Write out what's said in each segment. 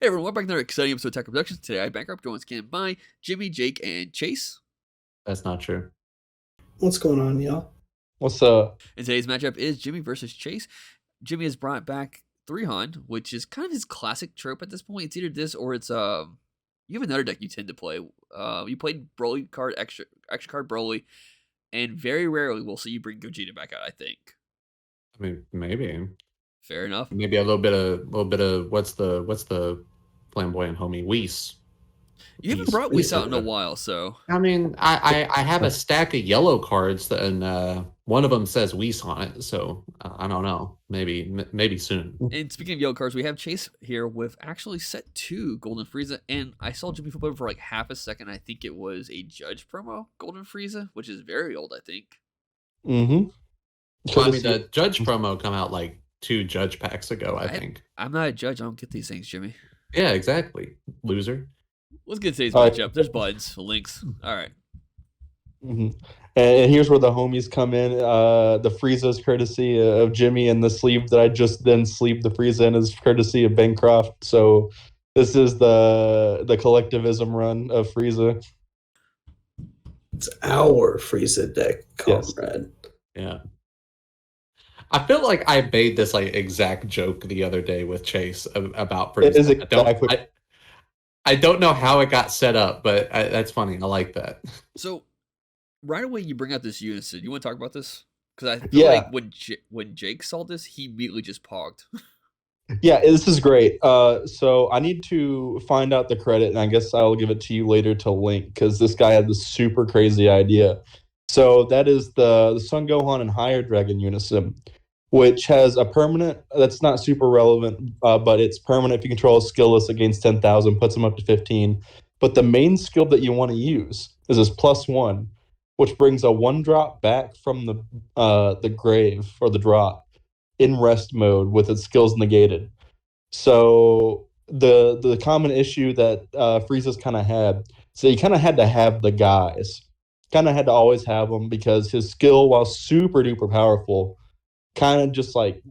Hey everyone, welcome back to another exciting episode of Tech Productions. Today I bankrupt once again by Jimmy, Jake, and Chase. That's not true. What's going on, y'all? What's up? And today's matchup is Jimmy versus Chase. Jimmy has brought back 3-Han, which is kind of his classic trope at this point. It's either this or it's you have another deck you tend to play. You played Broly card, extra card Broly, and very rarely we'll see you bring Gogeta back out, I think. I mean, maybe. Fair enough. Maybe a little bit of what's the flamboyant homie Whis. You haven't brought Whis out in a while, so I mean, I have a stack of yellow cards and one of them says Whis on it, so I don't know. Maybe soon. And speaking of yellow cards, we have Chase here with actually set 2 Golden Frieza, and I saw Jimmy flip over for like half a second. I think it was a Judge promo Golden Frieza, which is very old, I think. Mm-hmm. Well, I mean, the Judge promo come out like 2 Judge packs ago, I think. I'm not a judge. I don't get these things, Jimmy. Yeah, exactly. Loser. Let's get today's matchup. There's buds, links. All right. Mm-hmm. And here's where the homies come in. The Frieza's courtesy of Jimmy, and the sleeve that I just then sleeved the Frieza in is courtesy of Bancroft. So this is the collectivism run of Frieza. It's our Frieza deck, comrade. Yeah. I feel like I made this like exact joke the other day with Chase about Frieza. It is exactly. I don't know how it got set up, but that's funny. I like that. So, right away you bring out this Unison. You want to talk about this? Because I feel like when Jake saw this, he immediately just pogged. Yeah, this is great. So I need to find out the credit, and I guess I'll give it to you later to link, because this guy had this super crazy idea. So that is the Sun Gohan and Higher Dragon Unison, which has a permanent that's not super relevant, but it's permanent if you control a skill list against 10,000, puts them up to 15. But the main skill that you want to use is this +1, which brings a 1-drop back from the grave or the drop in rest mode with its skills negated. So the common issue that Frieza's kind of had, so you kind of had to have the guys, kind of had to always have them, because his skill, while super duper powerful, kind of just like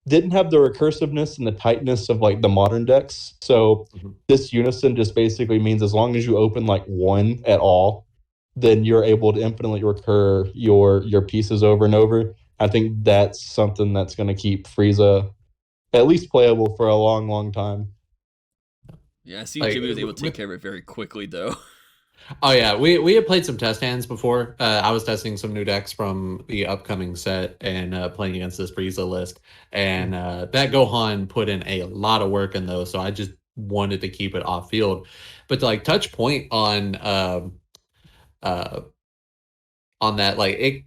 didn't have the recursiveness and the tightness of like the modern decks. So this Unison just basically means as long as you open like 1 at all, then you're able to infinitely recur your pieces over and over. I think that's something that's going to keep Frieza at least playable for a long, long time. Yeah, I see Jimmy was able to take care of it very quickly, though. Oh yeah, we had played some test hands before. I was testing some new decks from the upcoming set and playing against this Frieza list, and that Gohan put in a lot of work in those, so I just wanted to keep it off field. But to like touch point on that, like it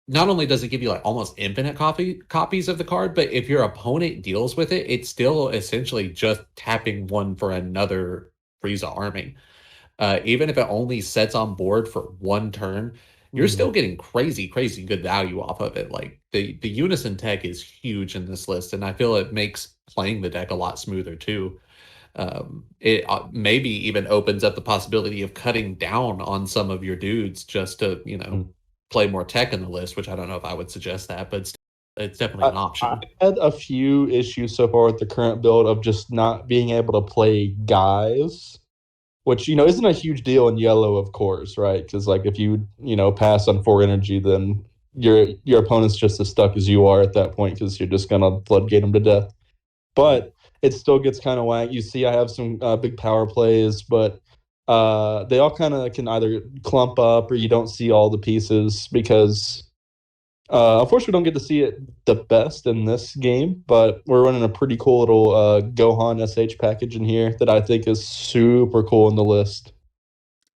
not only does it give you like almost infinite copies of the card, but if your opponent deals with it, it's still essentially just tapping 1 for another Frieza army. Even if it only sets on board for 1 turn, you're still getting crazy good value off of it. Like the Unison tech is huge in this list, and I feel it makes playing the deck a lot smoother too. It maybe even opens up the possibility of cutting down on some of your dudes just to, play more tech in the list, which I don't know if I would suggest that, but it's definitely an option. I had a few issues so far with the current build of just not being able to play guys, which, isn't a huge deal in yellow, of course, right? Because, like, if you, pass on 4 energy, then your opponent's just as stuck as you are at that point, because you're just going to floodgate them to death. But it still gets kind of whack. You see I have some big power plays, but they all kind of can either clump up or you don't see all the pieces, because unfortunately we don't get to see it the best in this game, but we're running a pretty cool little Gohan SH package in here that I think is super cool in the list.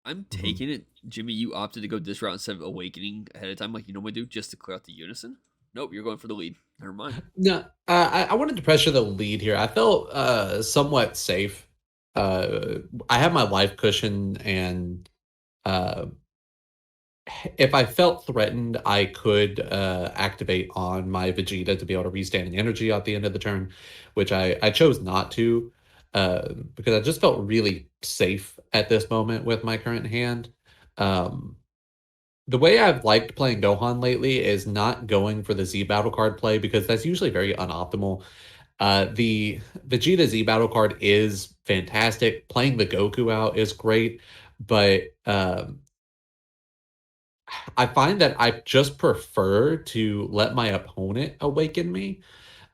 I'm taking it, Jimmy, you opted to go this route instead of Awakening ahead of time like you normally do, just to clear out the Unison? Nope, you're going for the lead. Never mind. No, I wanted to pressure the lead here. I felt somewhat safe. I have my life cushion, and if I felt threatened, I could activate on my Vegeta to be able to restand energy at the end of the turn, which I chose not to because I just felt really safe at this moment with my current hand. The way I've liked playing Gohan lately is not going for the Z battle card play, because that's usually very unoptimal. The Vegeta Z battle card is fantastic. Playing the Goku out is great, but I find that I just prefer to let my opponent awaken me,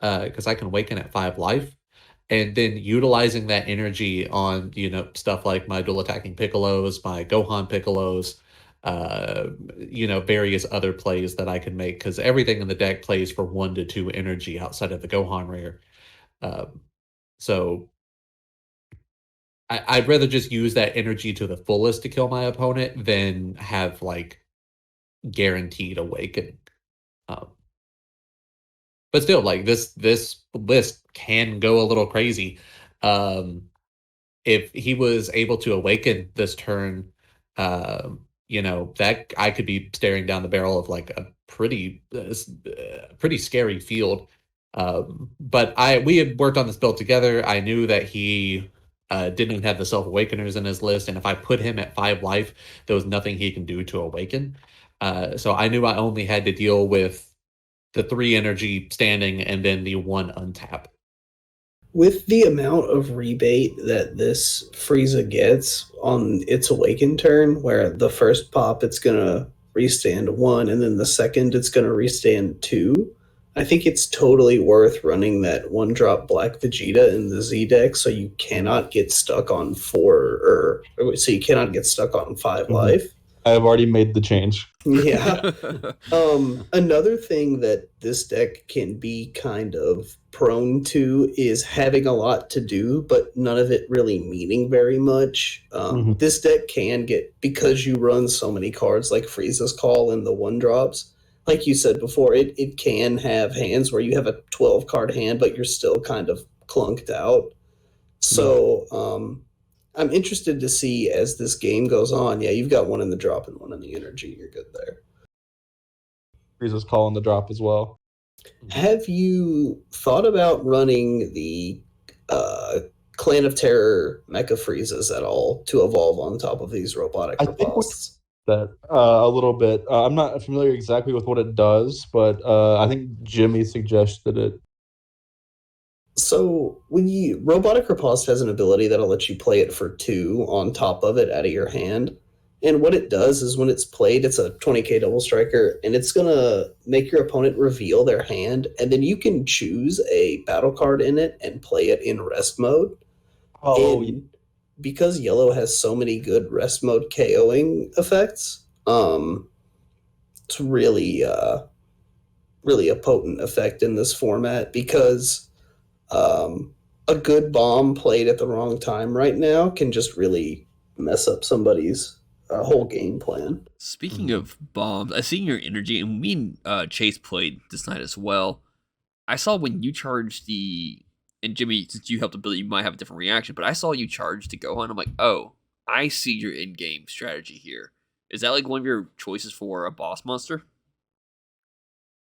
because I can awaken at 5 life, and then utilizing that energy on, stuff like my dual attacking Piccolos, my Gohan Piccolos, various other plays that I can make, because everything in the deck plays for 1 to 2 energy outside of the Gohan rare. So I'd rather just use that energy to the fullest to kill my opponent than have like guaranteed awakening. But still, like this list can go a little crazy. If he was able to awaken this turn, that I could be staring down the barrel of like a pretty scary field. But we had worked on this build together. I knew that he didn't have the Self Awakeners in his list, and if I put him at 5 life, there was nothing he can do to awaken. So I knew I only had to deal with the 3 energy standing and then the 1 untap. With the amount of rebate that this Frieza gets on its awaken turn, where the first pop it's gonna restand 1, and then the second it's gonna restand 2, I think it's totally worth running that 1-drop Black Vegeta in the Z deck, so you cannot get stuck on 4, so you cannot get stuck on 5 life. I have already made the change. Yeah. Another thing that this deck can be kind of prone to is having a lot to do, but none of it really meaning very much. This deck can get, because you run so many cards like Frieza's Call and the 1-drops, like you said before, it can have hands where you have a 12-card hand, but you're still kind of clunked out. So, I'm interested to see as this game goes on. Yeah, you've got 1 in the drop and 1 in the energy. You're good there. Frieza's Call in the drop as well. Have you thought about running the Clan of Terror Mecha Friezas at all to evolve on top of these robotic riposts? That a little bit. I'm not familiar exactly with what it does, but I think Jimmy suggested it. So Robotic Riposte has an ability that'll let you play it for 2 on top of it out of your hand. And what it does is when it's played, it's a 20k double striker, and it's going to make your opponent reveal their hand, and then you can choose a battle card in it and play it in rest mode. And because yellow has so many good rest mode KOing effects, it's really a potent effect in this format, because a good bomb played at the wrong time right now can just really mess up somebody's whole game plan. Speaking of bombs, I seen your energy, and me and Chase played this night as well. I saw when you charged and Jimmy, since you helped a bit, you might have a different reaction, but I saw you charge to Gohan. I'm like, oh, I see your in-game strategy here. Is that like one of your choices for a boss monster?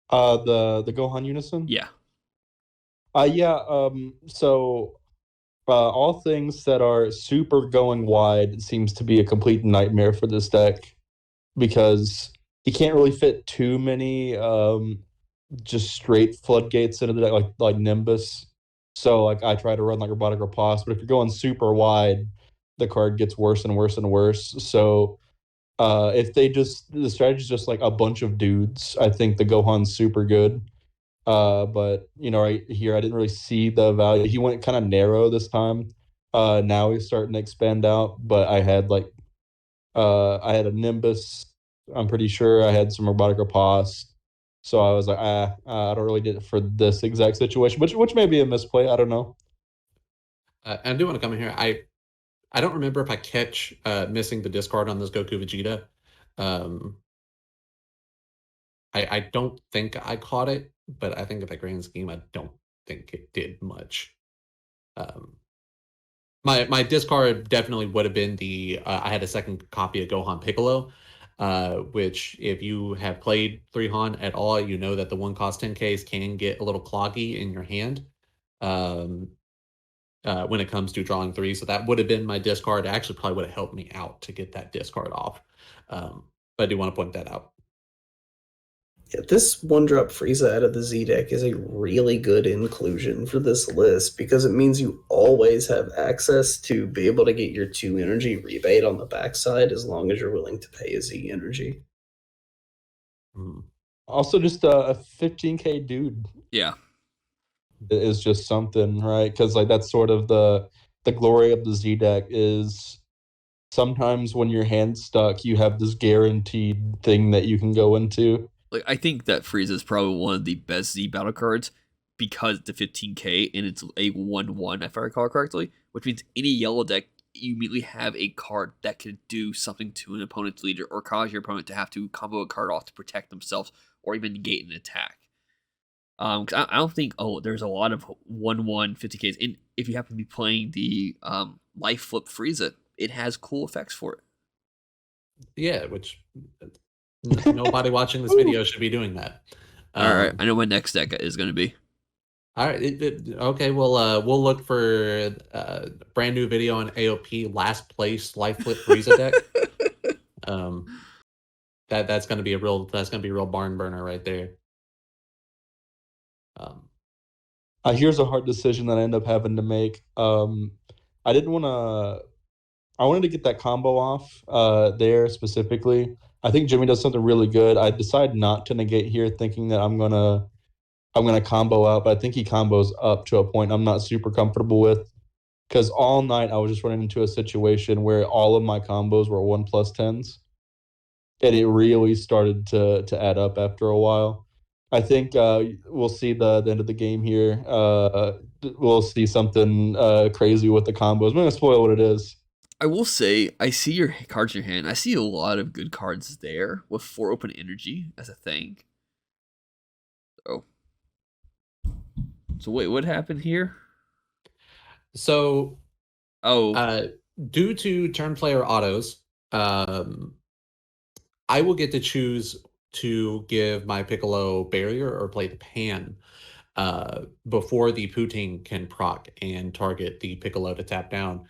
The Gohan Unison? Yeah. So all things that are super going wide seems to be a complete nightmare for this deck, because you can't really fit too many just straight floodgates into the deck, like Nimbus. So like I try to run like Robotic Riposte, but if you're going super wide, the card gets worse and worse and worse. So if the strategy is just like a bunch of dudes, I think the Gohan's super good. But right here, I didn't really see the value. He went kind of narrow this time. Now he's starting to expand out. But I had a Nimbus. I'm pretty sure I had some Robotic Riposte. So I was like, I don't really need it for this exact situation, which may be a misplay. I don't know. I do want to come in here. I don't remember if I catch missing the discard on this Goku Vegeta. I don't think I caught it, but I think in the grand scheme, I don't think it did much. My discard definitely would have been I had a second copy of Gohan Piccolo, which if you have played 3Han at all, you know that the 1-cost 10Ks can get a little cloggy in your hand when it comes to drawing 3. So that would have been my discard. It actually probably would have helped me out to get that discard off. But I do want to point that out. Yeah, this one-drop Frieza out of the Z deck is a really good inclusion for this list because it means you always have access to be able to get your 2 energy rebate on the backside as long as you're willing to pay a Z energy. Also, just a 15k dude Yeah. is just something, right? Because like that's sort of the glory of the Z deck is sometimes when your hand's stuck, you have this guaranteed thing that you can go into. Like, I think that Frieza is probably one of the best Z battle cards because it's a 15k and it's a 1/1, if I recall correctly, which means any yellow deck, you immediately have a card that could do something to an opponent's leader or cause your opponent to have to combo a card off to protect themselves or even negate an attack. 'Cause I don't think there's a lot of 1/1 50ks, and if you happen to be playing the life flip Frieza, it has cool effects for it. Yeah, which nobody watching this video should be doing that. All right, I know my next deck is going to be. All right. Okay. We'll look for a brand new video on AOP last place life flip Frieza deck. That's gonna be a real barn burner right there. Here's a hard decision that I end up having to make. I didn't want to. I wanted to get that combo off there specifically. I think Jimmy does something really good. I decide not to negate here, thinking that I'm gonna combo out, but I think he combos up to a point I'm not super comfortable with. Because all night I was just running into a situation where all of my combos were 1+10s, and it really started to add up after a while. I think we'll see the end of the game here. We'll see something crazy with the combos. I'm gonna spoil what it is. I will say, I see your cards in your hand. I see a lot of good cards there with 4 open energy as a thing. So wait, what happened here? So, Oh, due to turn player autos, I will get to choose to give my Piccolo barrier or play the pan before the Poutine can proc and target the Piccolo to tap down.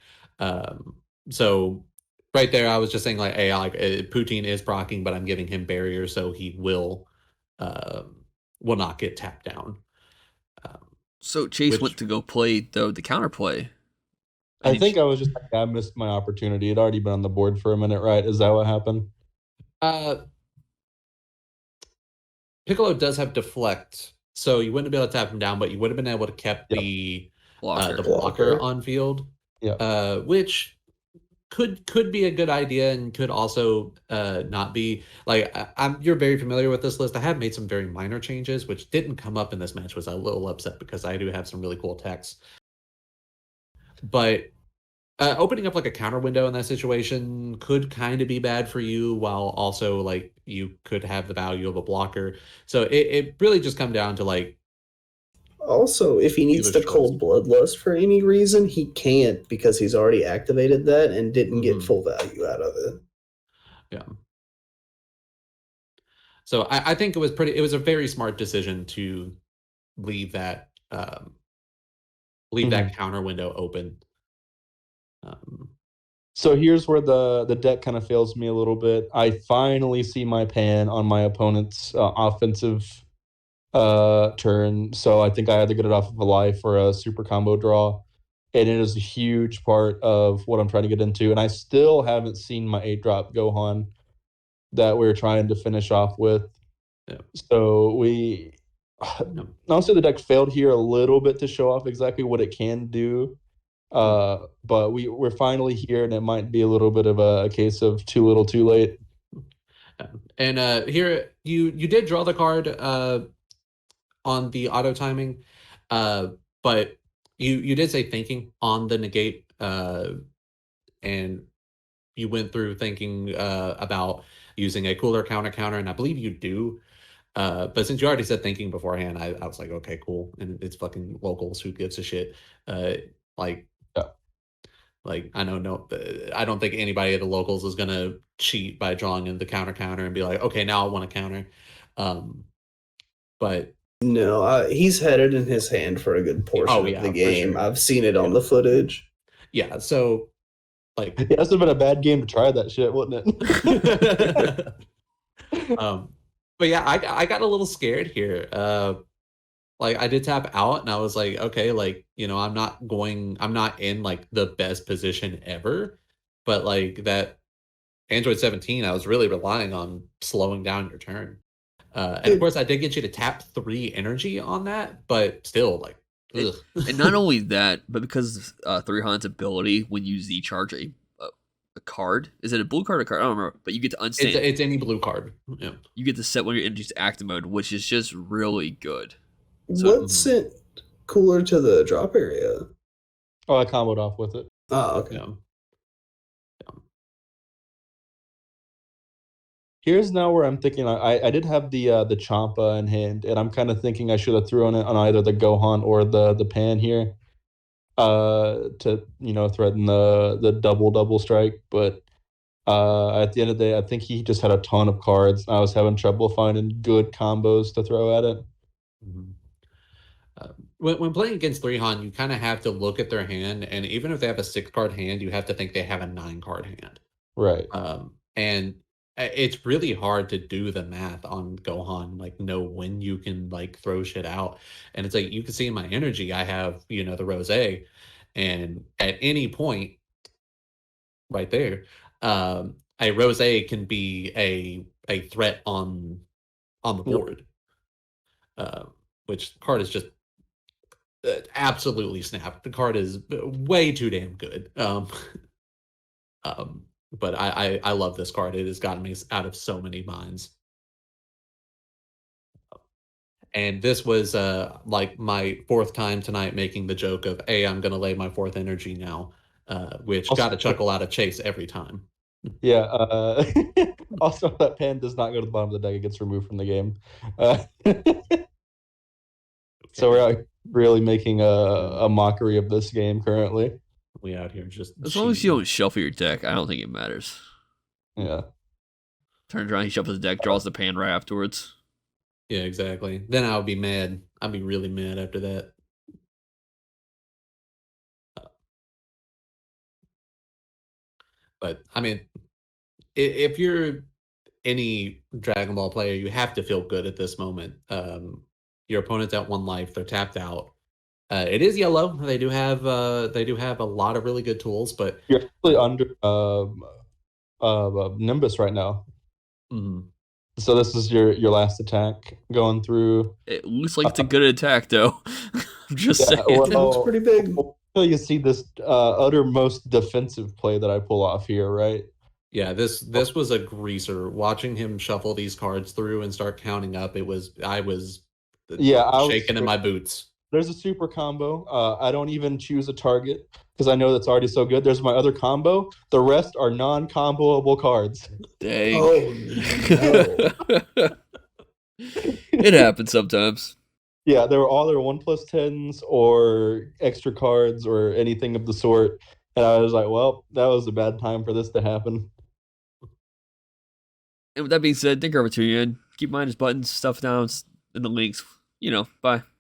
So right there, I was just saying like, hey, Poutine is proccing, but I'm giving him barrier, so he will not get tapped down. so Chase went to go play the counterplay. I think I was just like, I missed my opportunity. It'd already been on the board for a minute, right? Is that what happened? Piccolo does have deflect, so you wouldn't be able to tap him down, but you would have been able to keep the blocker on field. Yeah. Which could be a good idea and could also not be. Like, you're very familiar with this list. I have made some very minor changes, which didn't come up in this match, was a little upset because I do have some really cool techs. But opening up like a counter window in that situation could kind of be bad for you, while also like you could have the value of a blocker. So it really just come down to like. Also, if he needs to cold bloodlust for any reason, he can't because he's already activated that and didn't get full value out of it. Yeah. So I think it was a very smart decision to leave that that counter window open. So here's where the deck kind of fails me a little bit. I finally see my pan on my opponent's offensive turn, so I think I had to get it off of a life or a super combo draw, and it is a huge part of what I'm trying to get into. And I still haven't seen my 8-drop Gohan that we're trying to finish off with. Yeah. So honestly, the deck failed here a little bit to show off exactly what it can do. But we're finally here, and it might be a little bit of a case of too little, too late. And here you did draw the card on the auto timing, but you did say thinking on the negate, and you went through thinking about using a cooler counter, and I believe you do. But since you already said thinking beforehand, I was like, okay, cool. And it's fucking locals. Who gives a shit? Like, I don't think anybody at the locals is gonna cheat by drawing in the counter and be like, okay, now I want to counter. But no, he's had it in his hand for a good portion of the game. Sure. I've seen it on the footage. Yeah, so like, it must have been a bad game to try that shit, wouldn't it? But yeah, I got a little scared here. Like I did tap out, and I was like, okay, like I'm not in like the best position ever, but like that Android 17, I was really relying on slowing down your turn. And of course, I did get you to tap 3 energy on that, but still, like, ugh. And not only that, but because Three Han's ability when you Z charge a card, is it a blue card or a card? I don't remember, but you get to unstand. It's any blue card. Yeah. You get to set one of your energies to active mode, which is just really good. So, What's it cooler to the drop area? Oh, I comboed off with it. Oh, okay. Yeah. Here's now where I'm thinking I did have the Champa in hand, and I'm kind of thinking I should have thrown it on either the Gohan or the Pan here, to threaten the double strike. But at the end of the day, I think he just had a ton of cards. And I was having trouble finding good combos to throw at it. Mm-hmm. When playing against 3Han, you kind of have to look at their hand, and even if they have a 6-card hand, you have to think they have a 9-card hand. Right. And it's really hard to do the math on Gohan, like know when you can like throw shit out. And it's like you can see in my energy, I have the Rose, and at any point, right there, a Rose can be a threat on the board, which card is just absolutely snapped. The card is way too damn good. But I love this card. It has gotten me out of so many binds. And this was like my 4th time tonight making the joke of, hey, I'm going to lay my 4th energy now, which Also, got a chuckle out of Chase every time. Yeah. Also, that Pan does not go to the bottom of the deck. It gets removed from the game. So we're out really making a mockery of this game currently. We out here just as long as you don't shuffle your deck, I don't think it matters. Yeah. Turns around, he shuffles the deck, draws the Pan right afterwards. Yeah, exactly. Then I would be mad. I'd be really mad after that. But I mean, if you're any Dragon Ball player, you have to feel good at this moment. Your opponent's at 1 life; they're tapped out. It is yellow. They do have a lot of really good tools, but you're actually under Nimbus right now. Mm-hmm. So this is your last attack going through. It looks like it's a good attack, though. I'm just saying. Well, it's pretty big. Until you see this uttermost defensive play that I pull off here, right? Yeah, this was a greaser. Watching him shuffle these cards through and start counting up, I was shaking in my boots. There's a super combo. I don't even choose a target because I know that's already so good. There's my other combo. The rest are non-comboable cards. Dang. Oh, no. It happens sometimes. Yeah, they were all their 1+10s or extra cards or anything of the sort. And I was like, well, that was a bad time for this to happen. And with that being said, thank you for tuning in. Keep in mind his buttons, stuff down in the links. Bye.